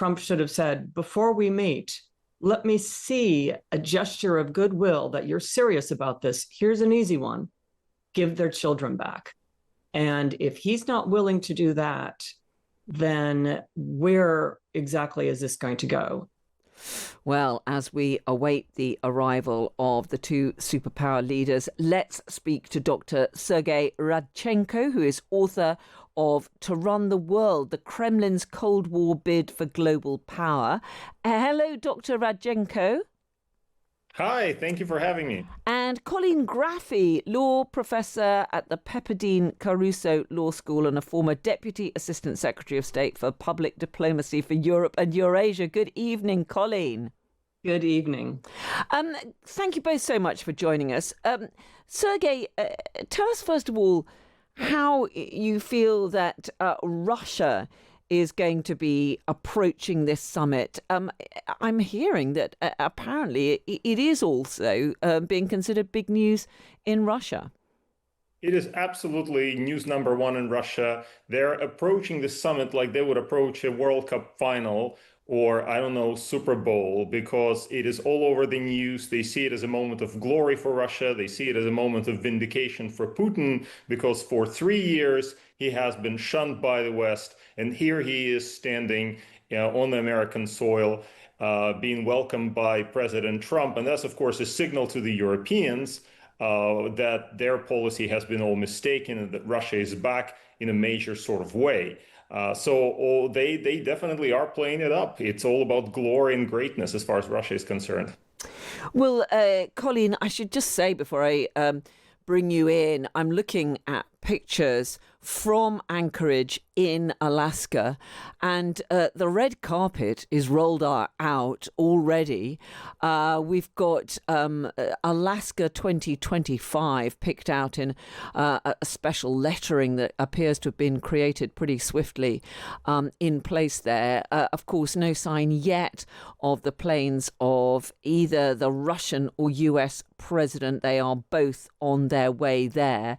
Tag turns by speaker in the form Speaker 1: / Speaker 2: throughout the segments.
Speaker 1: Trump should have said, before we meet, let me see a gesture of goodwill that you're serious about this. Here's an easy one. Give their children back. And if he's not willing to do that, then where exactly is this going to go?
Speaker 2: Well, as we await the arrival of the two superpower leaders, let's speak to Dr. Sergei Radchenko, who is author of To Run the World, the Kremlin's Cold War Bid for Global Power. Hello, Dr. Radchenko.
Speaker 3: Hi, thank you for having me.
Speaker 2: And Colleen Graffy, law professor at the Pepperdine Caruso Law School and a former Deputy Assistant Secretary of State for Public Diplomacy for Europe and Eurasia. Good evening, Colleen.
Speaker 1: Good evening.
Speaker 2: Thank you both so much for joining us. Sergei, tell us first of all how you feel that Russia is going to be approaching this summit. I'm hearing that apparently it is also being considered big news in Russia.
Speaker 3: It is absolutely news number one in Russia. They're approaching the summit like they would approach a World Cup final or, I don't know, Super Bowl, because it is all over the news. They see it as a moment of glory for Russia. They see it as a moment of vindication for Putin, because for 3 years he has been shunned by the West. And here he is standing on the American soil, being welcomed by President Trump. And that's, of course, a signal to the Europeans that their policy has been all mistaken and that Russia is back in a major sort of way. So they definitely are playing it up. It's all about glory and greatness as far as Russia is concerned.
Speaker 2: Well, Colleen, I should just say before I bring you in, I'm looking at pictures from Anchorage in Alaska, and the red carpet is rolled out already. We've got Alaska 2025 picked out in a special lettering that appears to have been created pretty swiftly in place there. Of course, no sign yet of the planes of either the Russian or US president. They are both on their way there.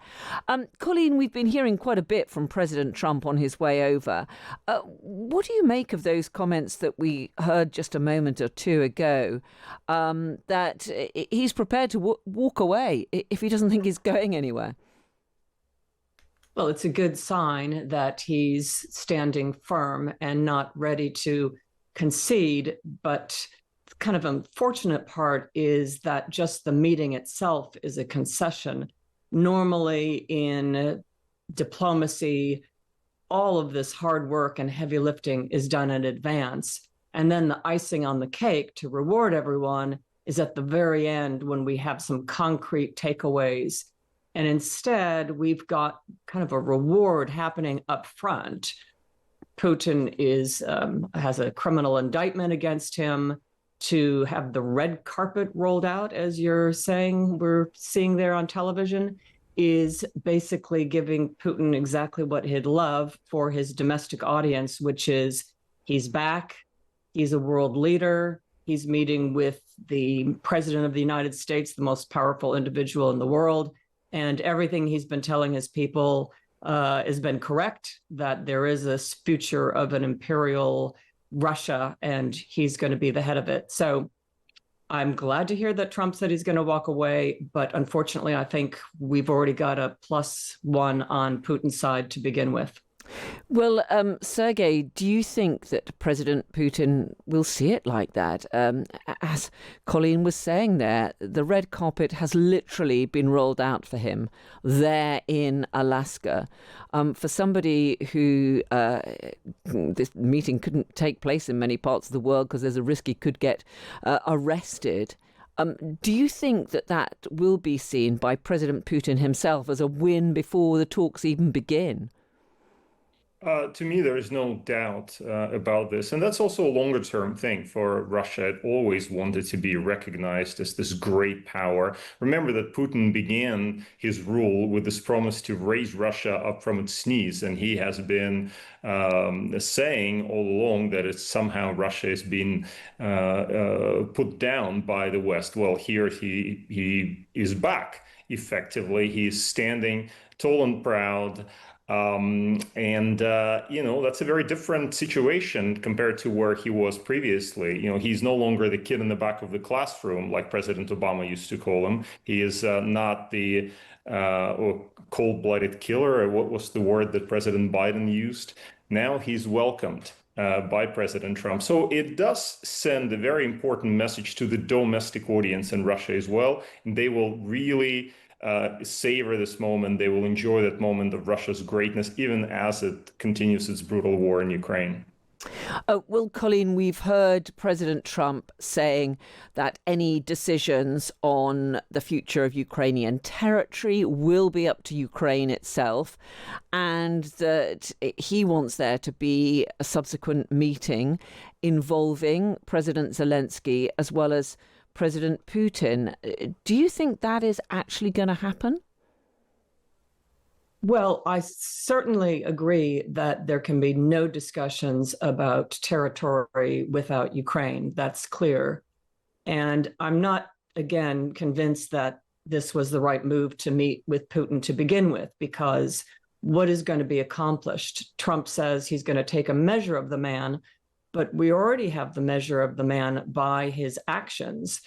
Speaker 2: Colleen, we've been hearing quite a bit from President Trump on his way over. What do you make of those comments that we heard just a moment or two ago, that he's prepared to walk away if he doesn't think he's going anywhere?
Speaker 1: Well, it's a good sign that he's standing firm and not ready to concede, but the kind of unfortunate part is that just the meeting itself is a concession. Normally in diplomacy, all of this hard work and heavy lifting is done in advance. And then the icing on the cake to reward everyone is at the very end when we have some concrete takeaways. And instead, we've got kind of a reward happening up front. Putin has a criminal indictment against him. To have the red carpet rolled out, as you're saying, we're seeing there on television, is basically giving Putin exactly what he'd love for his domestic audience, which is he's back, he's a world leader, he's meeting with the president of the United States, the most powerful individual in the world, and everything he's been telling his people has been correct, that there is this future of an imperial Russia, and he's going to be the head of it. So I'm glad to hear that Trump said he's going to walk away, but unfortunately, I think we've already got a +1 on Putin's side to begin with.
Speaker 2: Well, Sergei, do you think that President Putin will see it like that? As Colleen was saying there, the red carpet has literally been rolled out for him there in Alaska. For somebody who this meeting couldn't take place in many parts of the world because there's a risk he could get arrested. Do you think that will be seen by President Putin himself as a win before the talks even begin?
Speaker 3: To me, there is no doubt about this. And that's also a longer term thing for Russia. It always wanted to be recognized as this great power. Remember that Putin began his rule with this promise to raise Russia up from its knees. And he has been saying all along that it's somehow Russia is being put down by the West. Well, here he is back. Effectively, he's standing tall and proud. That's a very different situation compared to where he was previously. He's no longer the kid in the back of the classroom, like President Obama used to call him. He is not the cold-blooded killer. What was the word that President Biden used? Now he's welcomed by President Trump. So it does send a very important message to the domestic audience in Russia as well. And they will really savor this moment. They will enjoy that moment of Russia's greatness, even as it continues its brutal war in Ukraine.
Speaker 2: Well, Colleen, we've heard President Trump saying that any decisions on the future of Ukrainian territory will be up to Ukraine itself, and that he wants there to be a subsequent meeting involving President Zelensky as well as President Putin. Do you think that is actually going to happen?
Speaker 1: Well, I certainly agree that there can be no discussions about territory without Ukraine. That's clear. And I'm not, again, convinced that this was the right move to meet with Putin to begin with, because what is going to be accomplished? Trump says he's going to take a measure of the man, but we already have the measure of the man by his actions.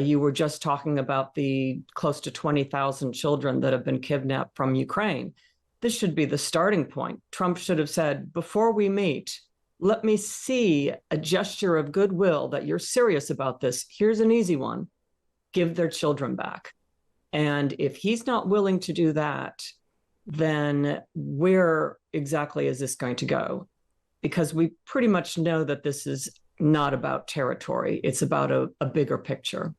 Speaker 1: You were just talking about the close to 20,000 children that have been kidnapped from Ukraine. This should be the starting point. Trump should have said, before we meet, let me see a gesture of goodwill that you're serious about this. Here's an easy one. Give their children back. And if he's not willing to do that, then where exactly is this going to go? Because we pretty much know that this is not about territory. It's about a bigger picture.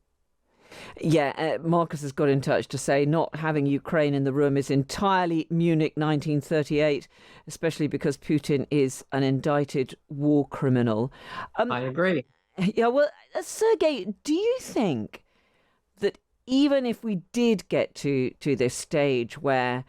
Speaker 2: Yeah, Marcus has got in touch to say not having Ukraine in the room is entirely Munich 1938, especially because Putin is an indicted war criminal.
Speaker 1: I agree.
Speaker 2: Yeah, well, Sergei, do you think that even if we did get to this stage where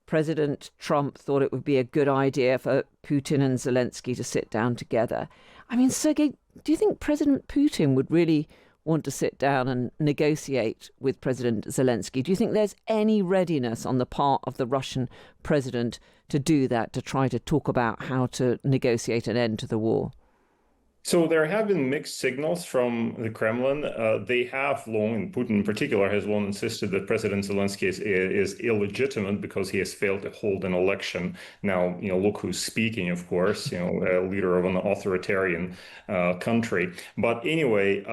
Speaker 2: President Trump thought it would be a good idea for Putin and Zelensky to sit down together, I mean, Sergei, do you think President Putin would really want to sit down and negotiate with President Zelensky? Do you think there's any readiness on the part of the Russian president to do that, to try to talk about how to negotiate an end to the war?
Speaker 3: So there have been mixed signals from the Kremlin. They have long, and Putin in particular, has long insisted that President Zelensky is illegitimate because he has failed to hold an election. Now, look who's speaking, of course, a leader of an authoritarian country. But anyway,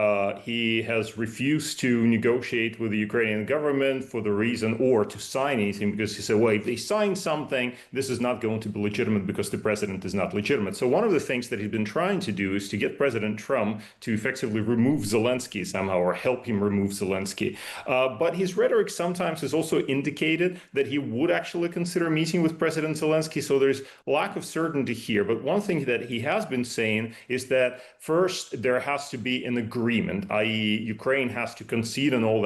Speaker 3: he has refused to negotiate with the Ukrainian government for the reason, or to sign anything, because he said, well, if they sign something, this is not going to be legitimate because the president is not legitimate. So one of the things that he's been trying to do is to get President Trump to effectively remove Zelensky somehow, or help him remove Zelensky. But his rhetoric sometimes has also indicated that he would actually consider meeting with President Zelensky. So there's lack of certainty here. But one thing that he has been saying is that first there has to be an agreement, i.e. Ukraine has to concede on all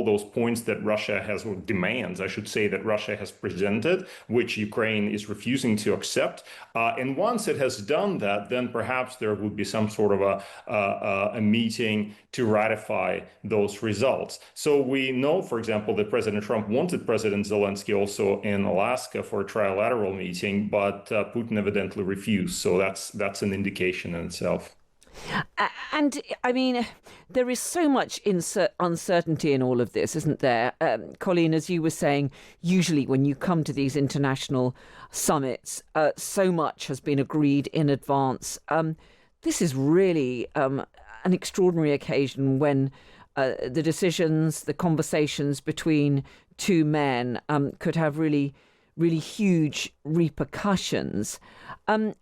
Speaker 3: those points that Russia has, or demands, I should say, that Russia has presented, which Ukraine is refusing to accept. And once it has done that, then perhaps there would be some sort of a meeting to ratify those results. So we know, for example, that President Trump wanted President Zelensky also in Alaska for a trilateral meeting, but Putin evidently refused. So that's an indication in itself.
Speaker 2: And I mean, there is so much uncertainty in all of this, isn't there? Colleen, as you were saying, usually when you come to these international summits, so much has been agreed in advance. This is really an extraordinary occasion when the decisions, the conversations between two men could have really, really huge repercussions. And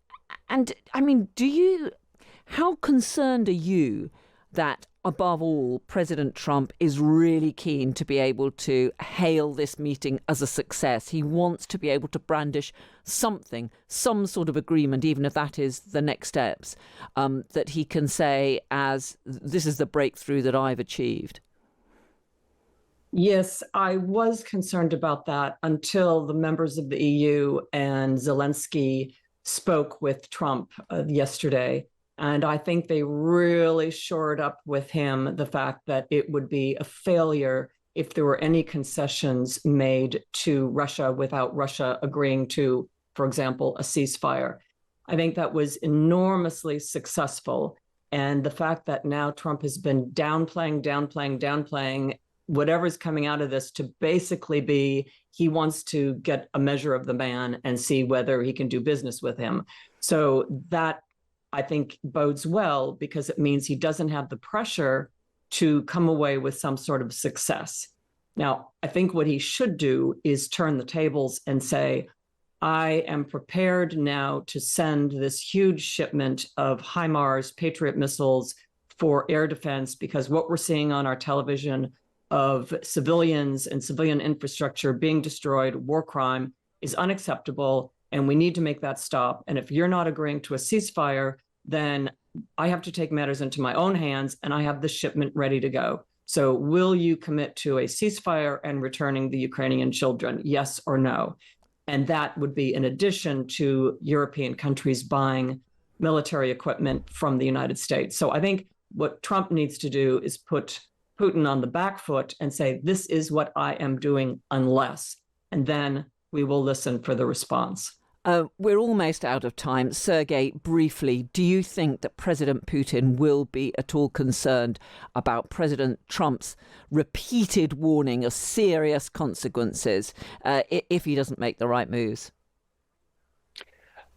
Speaker 2: I mean, how concerned are you that, above all, President Trump is really keen to be able to hail this meeting as a success? He wants to be able to brandish something, some sort of agreement, even if that is the next steps, that he can say as, this is the breakthrough that I've achieved.
Speaker 1: Yes, I was concerned about that until the members of the EU and Zelensky spoke with Trump yesterday. And I think they really shored up with him the fact that it would be a failure if there were any concessions made to Russia without Russia agreeing to, for example, a ceasefire. I think that was enormously successful. And the fact that now Trump has been downplaying whatever's coming out of this to basically be he wants to get a measure of the man and see whether he can do business with him. So that, I think, bodes well because it means he doesn't have the pressure to come away with some sort of success. Now, I think what he should do is turn the tables and say, I am prepared now to send this huge shipment of HIMARS Patriot missiles for air defense, because what we're seeing on our television of civilians and civilian infrastructure being destroyed, war crime, is unacceptable, and we need to make that stop. And if you're not agreeing to a ceasefire, then I have to take matters into my own hands, and I have the shipment ready to go. So will you commit to a ceasefire and returning the Ukrainian children, yes or no? And that would be in addition to European countries buying military equipment from the United States. So I think what Trump needs to do is put Putin on the back foot and say, this is what I am doing unless, and then we will listen for the response.
Speaker 2: We're almost out of time. Sergei, briefly, do you think that President Putin will be at all concerned about President Trump's repeated warning of serious consequences if he doesn't make the right moves?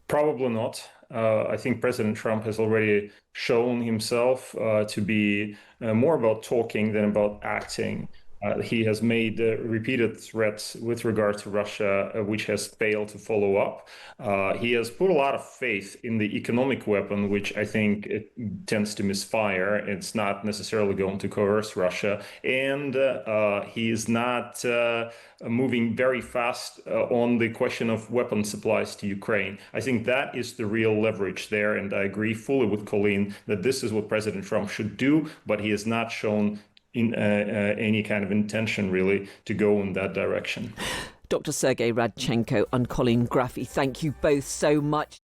Speaker 3: Probably not. I think President Trump has already shown himself to be more about talking than about acting. He has made repeated threats with regard to Russia, which has failed to follow up. He has put a lot of faith in the economic weapon, which I think it tends to misfire. It's not necessarily going to coerce Russia. And he is not moving very fast on the question of weapon supplies to Ukraine. I think that is the real leverage there. And I agree fully with Colleen that this is what President Trump should do, but he has not shown in any kind of intention, really, to go in that direction.
Speaker 2: Dr. Sergei Radchenko and Colleen Graffy, thank you both so much.